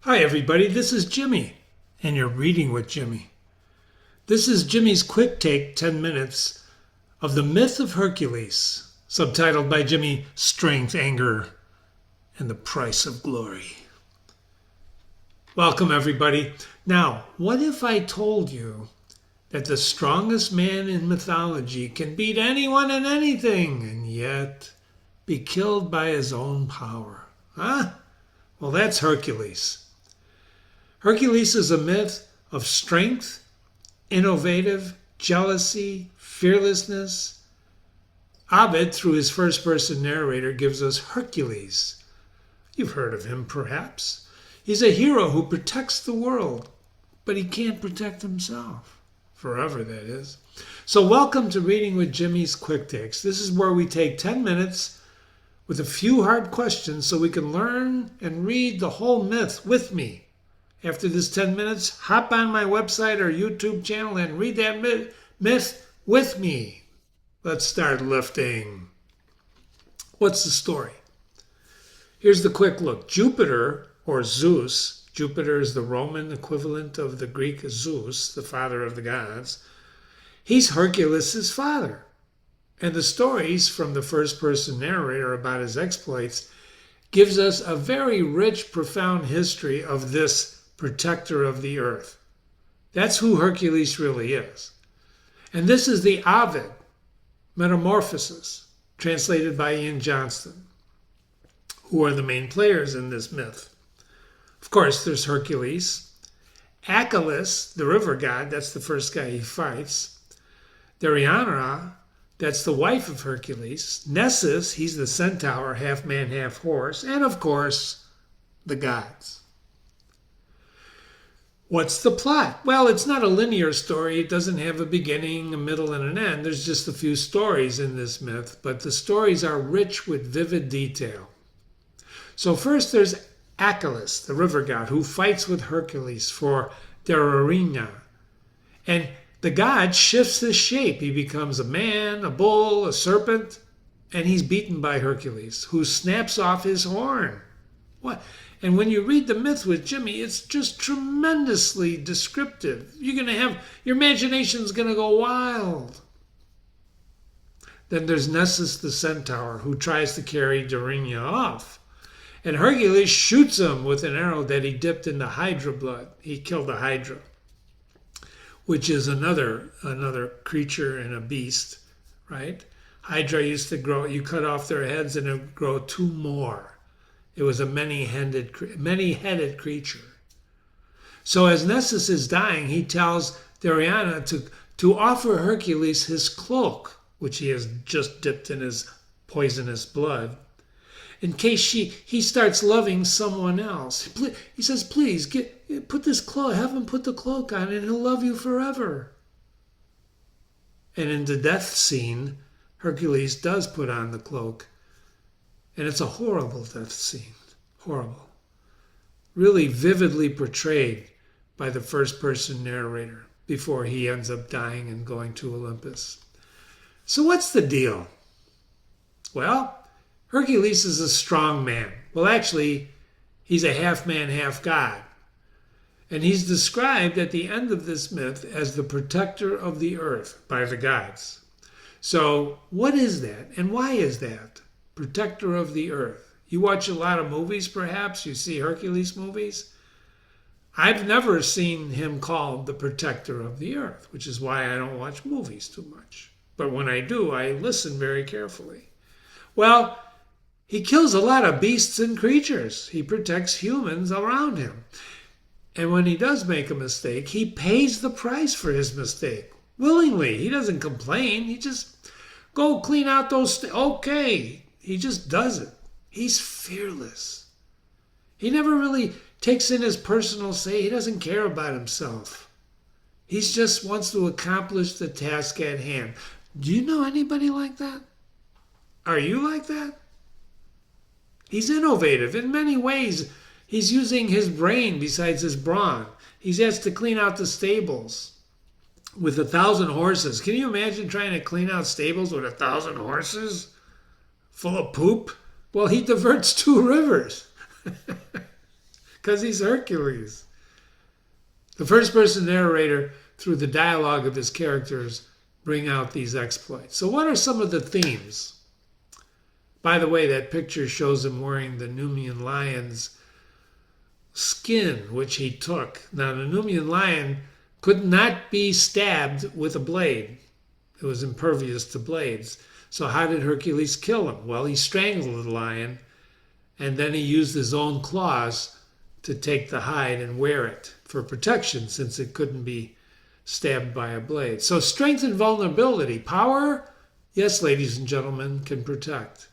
Hi everybody, this is Jimmy, and you're reading with Jimmy. This is Jimmy's quick take 10 minutes of the myth of Hercules, subtitled by Jimmy, Strength, Anger, and the Price of Glory. Welcome everybody. Now, what if I told you that the strongest man in mythology can beat anyone and anything, and yet be killed by his own power? Huh? Well, that's Hercules. Hercules is a myth of strength, innovative, jealousy, fearlessness. Ovid, through his first-person narrator, gives us Hercules. You've heard of him, perhaps. He's a hero who protects the world, but he can't protect himself. Forever, that is. So welcome to Reading with Jimmy's Quick Takes. This is where we take 10 minutes with a few hard questions so we can learn and read the whole myth with me. After this 10 minutes, hop on my website or YouTube channel and read that myth with me. Let's start lifting. What's the story? Here's the quick look. Jupiter, or Zeus, Jupiter is the Roman equivalent of the Greek Zeus, the father of the gods. He's Hercules' father. And the stories from the first-person narrator about his exploits gives us a very rich, profound history of this protector of the earth. That's who Hercules really is. And this is the Ovid, Metamorphoses, translated by Ian Johnston, who are the main players in this myth. Of course, there's Hercules. Achilles, the river god, that's the first guy he fights. Deianira, that's the wife of Hercules. Nessus, he's the centaur, half man, half horse. And of course, the gods. What's the plot? Well, it's not a linear story. It doesn't have a beginning, a middle, and an end. There's just a few stories in this myth, but the stories are rich with vivid detail. So first there's Achilles, the river god, who fights with Hercules for Deianira. And the god shifts his shape. He becomes a man, a bull, a serpent, and he's beaten by Hercules, who snaps off his horn. What? And when you read the myth with Jimmy, it's just tremendously descriptive. Your imagination's going to go wild. Then there's Nessus the centaur, who tries to carry Deianira off. And Hercules shoots him with an arrow that he dipped in the Hydra blood. He killed the Hydra, which is another creature and a beast, right? Hydra used to grow, you cut off their heads and it would grow two more. It was a many-headed creature. So as Nessus is dying, he tells Deianira to offer Hercules his cloak, which he has just dipped in his poisonous blood, in case he starts loving someone else. He says, please, put this cloak, have him put the cloak on and he'll love you forever. And in the death scene, Hercules does put on the cloak. And it's a horrible death scene. Horrible. Really vividly portrayed by the first-person narrator before he ends up dying and going to Olympus. So what's the deal? Well, Hercules is a strong man. Well, actually, he's a half-man, half-god. And he's described at the end of this myth as the protector of the earth by the gods. So what is that? And why is that? Protector of the earth. You watch a lot of movies, perhaps. You see Hercules movies. I've never seen him called the protector of the earth, which is why I don't watch movies too much. But when I do, I listen very carefully. Well, he kills a lot of beasts and creatures. He protects humans around him. And when he does make a mistake, he pays the price for his mistake. Willingly. He doesn't complain. He just, go clean out those, okay. He just does it. He's fearless. He never really takes in his personal say. He doesn't care about himself. He just wants to accomplish the task at hand. Do you know anybody like that? Are you like that? He's innovative in many ways. He's using his brain besides his brawn. He's asked to clean out the stables with 1,000 horses. Can you imagine trying to clean out stables with 1,000 horses? Full of poop? Well, he diverts 2 rivers. because he's Hercules. The first-person narrator, through the dialogue of his characters, bring out these exploits. So what are some of the themes? By the way, that picture shows him wearing the Numian lion's skin, which he took. Now, the Numian lion could not be stabbed with a blade. It was impervious to blades. So how did Hercules kill him? Well, he strangled the lion, and then he used his own claws to take the hide and wear it for protection, since it couldn't be stabbed by a blade. So strength and vulnerability. Power, yes, ladies and gentlemen, can protect.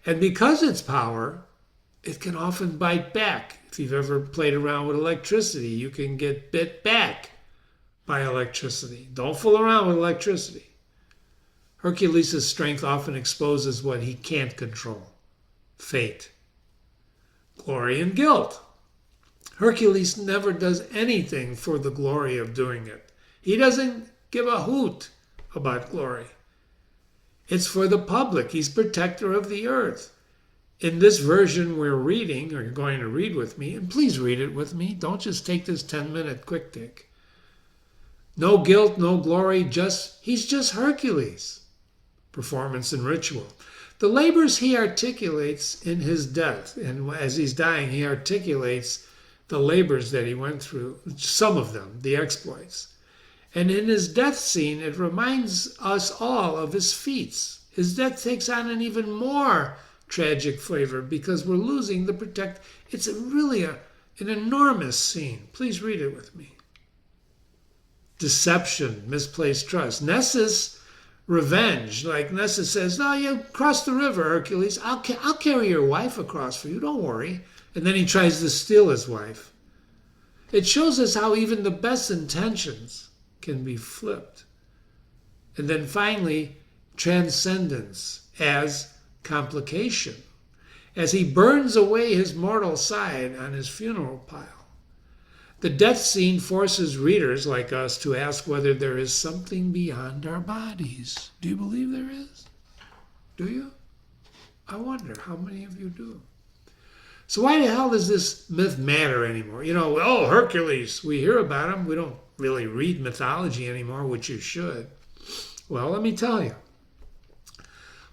And because it's power, it can often bite back. If you've ever played around with electricity, you can get bit back by electricity. Don't fool around with electricity. Hercules' strength often exposes what he can't control. Fate. Glory and guilt. Hercules never does anything for the glory of doing it. He doesn't give a hoot about glory. It's for the public. He's protector of the earth. In this version we're reading, or you're going to read with me, and please read it with me. Don't just take this 10-minute quick take. No guilt, no glory, he's just Hercules. Performance and ritual. The labors he articulates in his death, and as he's dying, he articulates the labors that he went through, some of them, the exploits. And in his death scene, it reminds us all of his feats. His death takes on an even more tragic flavor because we're losing the protect. It's really an enormous scene. Please read it with me. Deception, misplaced trust. Nessus revenge. Like Nessus says, no, you cross the river, Hercules. I'll carry your wife across for you. Don't worry. And then he tries to steal his wife. It shows us how even the best intentions can be flipped. And then finally, transcendence as complication, as he burns away his mortal side on his funeral pile. The death scene forces readers like us to ask whether there is something beyond our bodies. Do you believe there is? Do you? I wonder how many of you do. So why the hell does this myth matter anymore? Oh, Hercules, we hear about him. We don't really read mythology anymore, which you should. Well, let me tell you.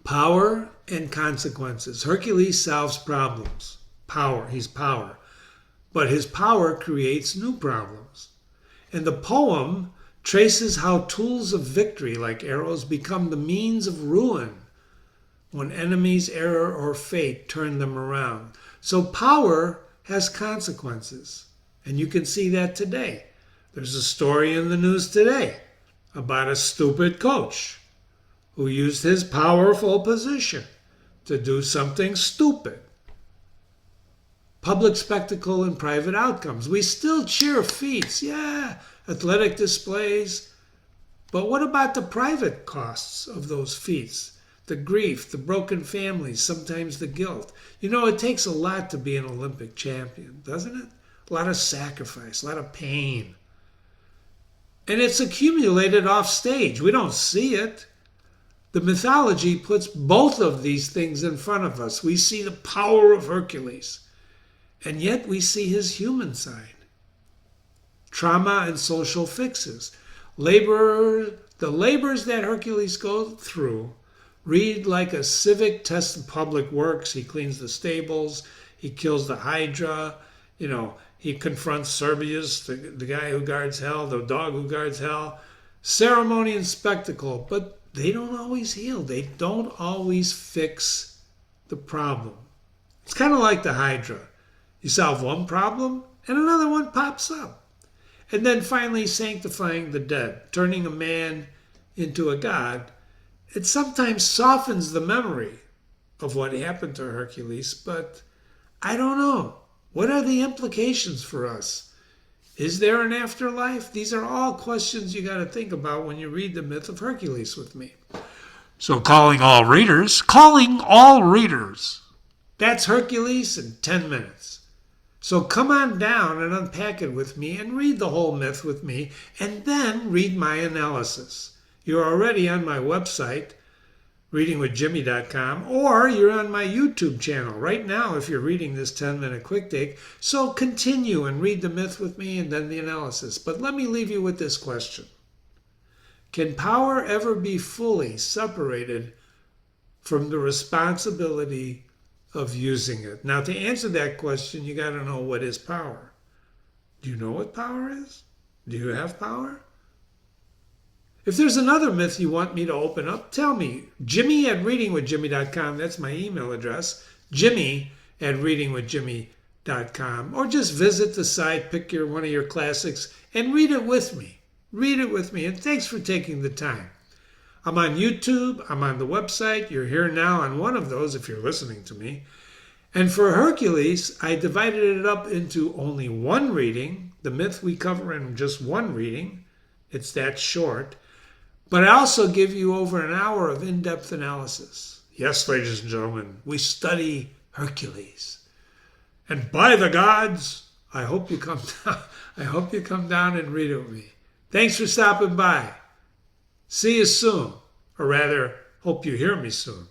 Power and consequences. Hercules solves problems. Power, he's power. But his power creates new problems. And the poem traces how tools of victory, like arrows, become the means of ruin when enemies, error, or fate turn them around. So power has consequences. And you can see that today. There's a story in the news today about a stupid coach who used his powerful position to do something stupid. Public spectacle and private outcomes. We still cheer feats, athletic displays. But what about the private costs of those feats? The grief, the broken families, sometimes the guilt. It takes a lot to be an Olympic champion, doesn't it? A lot of sacrifice, a lot of pain. And it's accumulated off stage. We don't see it. The mythology puts both of these things in front of us. We see the power of Hercules, and yet we see his human side. Trauma and social fixes. The labors that Hercules goes through read like a civic test of public works. He cleans the stables. He kills the Hydra. He confronts Cerberus, the guy who guards hell, the dog who guards hell. Ceremony and spectacle, but they don't always heal. They don't always fix the problem. It's kind of like the Hydra. You solve one problem, and another one pops up. And then finally sanctifying the dead, turning a man into a god. It sometimes softens the memory of what happened to Hercules, but I don't know. What are the implications for us? Is there an afterlife? These are all questions you got to think about when you read the myth of Hercules with me. So calling all readers. That's Hercules in 10 minutes. So come on down and unpack it with me and read the whole myth with me, and then read my analysis. You're already on my website, readingwithjimmy.com, or you're on my YouTube channel right now if you're reading this 10-minute quick take. So continue and read the myth with me and then the analysis. But let me leave you with this question. Can power ever be fully separated from the responsibility of using it? Now, to answer that question, you got to know, what is power? Do you know what power is? Do you have power? If there's another myth you want me to open up, tell me. Jimmy@readingwithjimmy.com, that's my email address. Jimmy@readingwithjimmy.com. Or just visit the site, pick one of your classics, and read it with me. Read it with me, and thanks for taking the time. I'm on YouTube, I'm on the website. You're here now on one of those if you're listening to me. And for Hercules, I divided it up into only one reading. The myth we cover in just one reading. It's that short. But I also give you over an hour of in-depth analysis. Yes, ladies and gentlemen, we study Hercules. And by the gods, I hope you come down. I hope you come down and read it with me. Thanks for stopping by. See you soon. Or rather, hope you hear me soon.